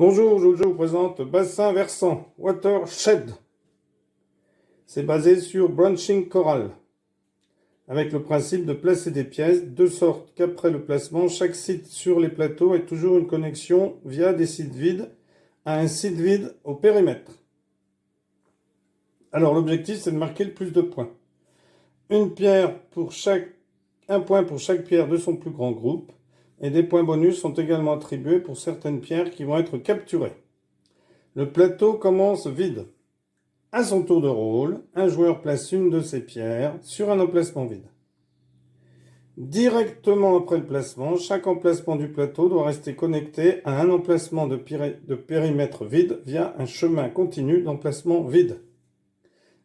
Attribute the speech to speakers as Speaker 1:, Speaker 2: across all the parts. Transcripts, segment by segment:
Speaker 1: Bonjour, aujourd'hui je vous présente bassin versant, watershed. C'est basé sur branching coral, avec le principe de placer des pièces, de sorte qu'après le placement, chaque site sur les plateaux est toujours une connexion via des sites vides à un site vide au périmètre. Alors l'objectif c'est de marquer le plus de points. Un point pour chaque pierre de son plus grand groupe, et des points bonus sont également attribués pour certaines pierres qui vont être capturées. Le plateau commence vide. À son tour de rôle, un joueur place une de ses pierres sur un emplacement vide. Directement après le placement, chaque emplacement du plateau doit rester connecté à un emplacement de périmètre vide via un chemin continu d'emplacement vide.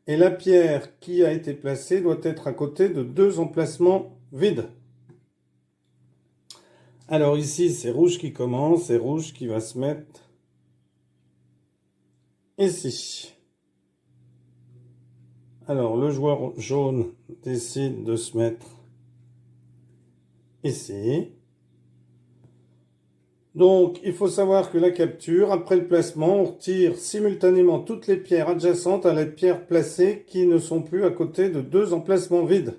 Speaker 1: Et la pierre qui a été placée doit être à côté de deux emplacements vides. Alors ici, c'est rouge qui commence et rouge qui va se mettre ici. Alors le joueur jaune décide de se mettre ici. Donc il faut savoir que la capture, après le placement, on retire simultanément toutes les pierres adjacentes à la pierre placée qui ne sont plus à côté de deux emplacements vides.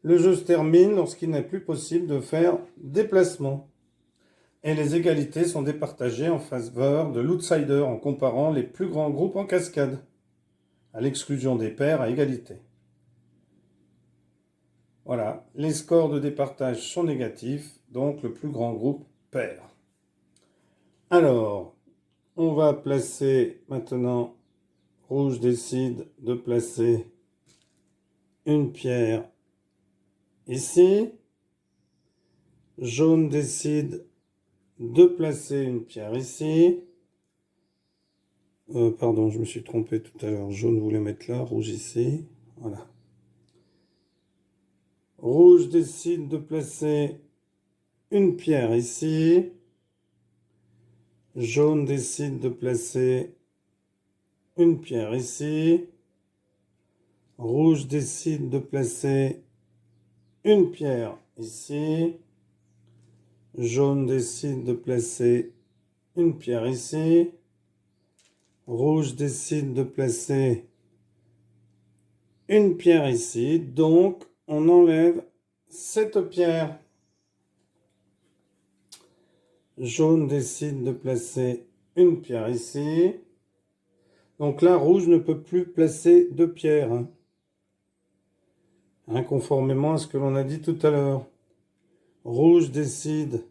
Speaker 1: Le jeu se termine lorsqu'il n'est plus possible de faire des placements. Et les égalités sont départagées en faveur de l'outsider en comparant les plus grands groupes en cascade, à l'exclusion des pairs à égalité. Voilà, les scores de départage sont négatifs, donc le plus grand groupe perd. Alors, on va placer maintenant, rouge décide de placer une pierre ici. Jaune décide de placer une pierre ici. Pardon, je me suis trompé tout à l'heure. Jaune voulait mettre là, rouge ici. Voilà. Rouge décide de placer une pierre ici. Jaune décide de placer une pierre ici. Rouge décide de placer une pierre ici. Jaune décide de placer une pierre ici. Rouge décide de placer une pierre ici. Donc, on enlève cette pierre. Jaune décide de placer une pierre ici. Donc là, rouge ne peut plus placer de pierre. Conformément à ce que l'on a dit tout à l'heure. Rouge décide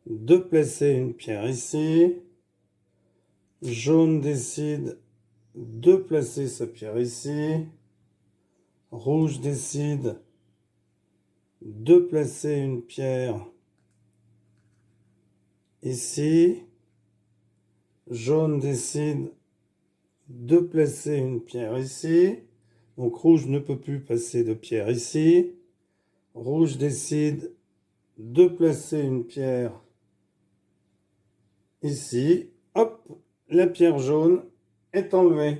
Speaker 1: de placer une pierre ici. Jaune décide de placer sa pierre ici. Rouge décide de placer une pierre ici. Jaune décide de placer une pierre ici. Donc rouge ne peut plus passer de pierre ici. Rouge décide de placer une pierre ici. Hop, la pierre jaune est enlevée.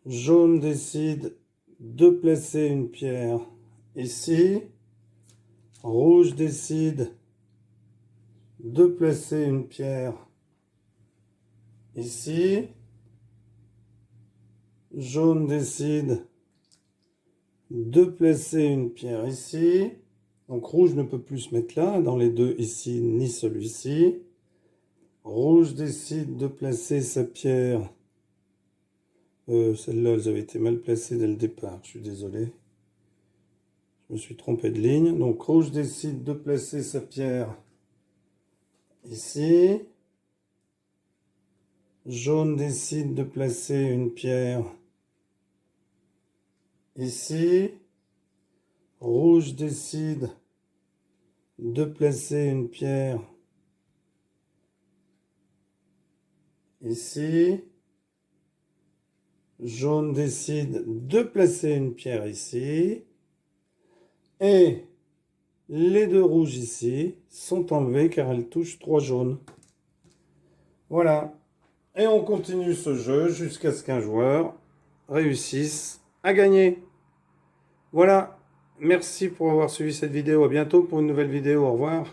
Speaker 1: Jaune décide de placer une pierre ici. Rouge décide de placer une pierre ici. Jaune décide de placer une pierre ici. Donc rouge ne peut plus se mettre là, dans les deux ici, ni celui-ci. Rouge décide de placer sa pierre. Celles-là, elles avaient été mal placées dès le départ, je suis désolé. Je me suis trompé de ligne. Donc rouge décide de placer sa pierre ici. Jaune décide de placer une pierre ici. Rouge décide de placer une pierre ici. Jaune décide de placer une pierre ici. Et les deux rouges ici sont enlevés car elles touchent 3 jaunes. Voilà. Et on continue ce jeu jusqu'à ce qu'un joueur réussisse à gagner. Voilà. Merci pour avoir suivi cette vidéo. À bientôt pour une nouvelle vidéo. Au revoir.